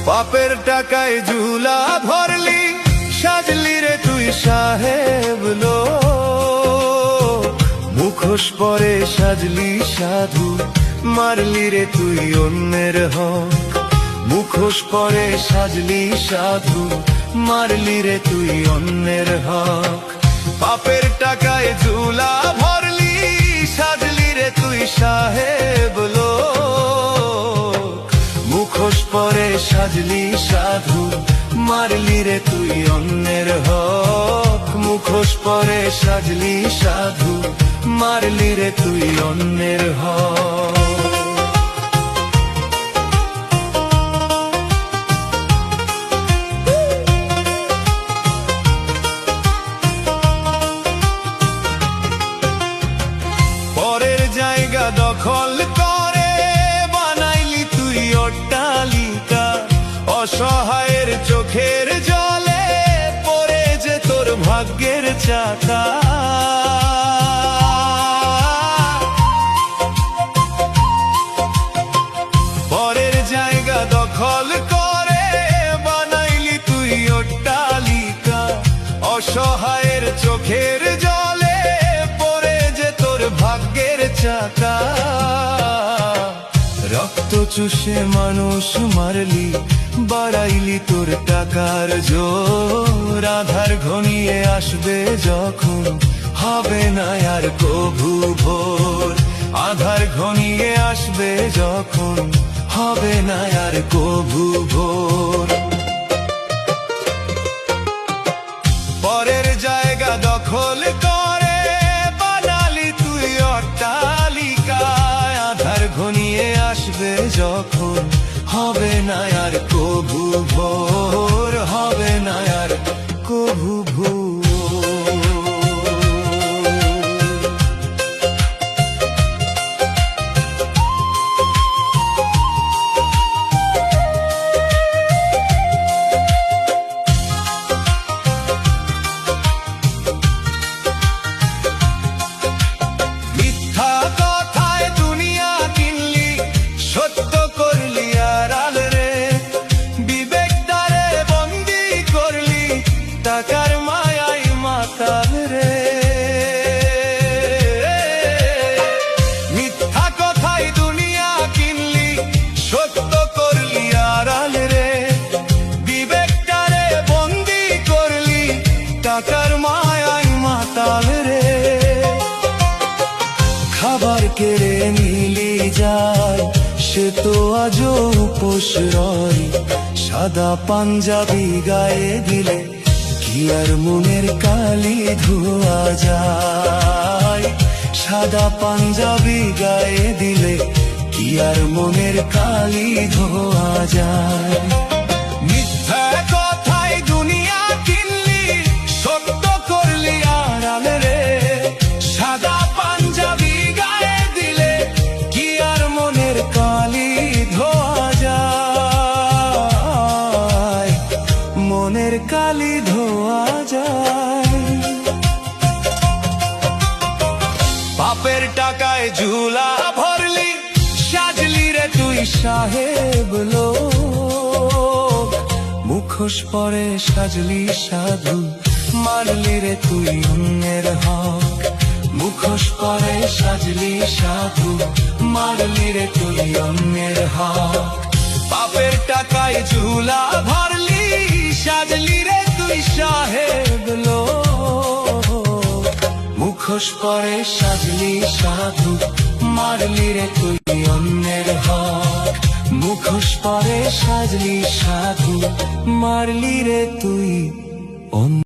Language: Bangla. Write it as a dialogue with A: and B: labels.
A: বাপের টাকায় ঝুলা ভরলি, সাজলি রে তুই সাহেব লোক। মুখোশ পরে সাজলি সাধু, মারলি রে তুই অন্যের হক। মুখোশ পরে সাজলি সাধু, মারলি রে তুই অন্যের হক। বাপের টাকায় ঝুলা ভরলি, সাজলি রে তুই সাহেব লোক। মুখোশ পরে সাজলি সাধু, মারলি রে তুই অন্যের হক। মুখোশ পরে সাজলি সাধু, মারলি রে তুই অন্যের হক। পরের জায়গা দখল করে বানাইলি তুই অট্টালিকা। অসহায়ের চোখের জলে পড়ে যে তোর ভাগ্যের চাকা। পরের জায়গা দখল করে বানাইলি তুই অট্টালিকা। অসহায়ের চোখের জলে পড়ে যে তোর ভাগ্যের চাকা। রক্ত চুষে মানুষ মারলি, বাড়াইলি তোর টাকার জোর। আধার ঘনিয়ে আসবে যখন, হবে না আর কভু ভোর। আধার ঘনিয়ে আসবে যখন, হবে না আর কভু ভোর। পরের জায়গা দখল করে বানালি তুই অট্টালিকা। আধার ঘনিয়ে আসবে যখন, হবে না আর কভু ভোর। হবে না আর কভু ভোর। মিথ্যা কথায় দুনিয়া কিনলি, সত্য করলি আড়াল রে। বিবেক দ্বারে বন্দি করলি, টাকার মায়াই মাতাল রে। মিথ্যা কথায় দুনিয়া কিনলি, সত্য করলি আড়াল রে। বিবেক দ্বারে বন্দি করলি, টাকার মায়াই মাতাল রে। খাবার কেড়ে নিলি যায়, সে তো আজও উপোস রয়। সাদা পাঞ্জাবি গায়ে দিলে, কি আর মনের কালি ধোয়া যায়। সাদা পাঞ্জাবি গায়ে দিলে, কি আর মনের কালি ধোয়া যায়। মিথ্যা কথায় দুনিয়া কিনলি, সত্য করলি আড়াল রে। সাদা পাঞ্জাবি গায়ে দিলে, কি আর মনের কালি ধোয়া যায়। মনের কালি ধোয়া যায়। বাপের টাকায় ঝুলা ভরলি, সাজলি রে তুই সাহেব লোক। মুখোশ পরে সাজলি সাধু, মারলি রে তুই অন্যের হক। মুখোশ পরে সাজলি সাধু, মারলি রে তুই অন্যের হক। বাপের টাকায় ঝুলা ভরলি, সাজলি রে তুই সাহেব লোক। মুখোশ পরে সাজলি সাধু, মারলি রে তুই অন্যের হক। মুখোশ পরে সাজলি সাধু, মারলি রে তুই অন্য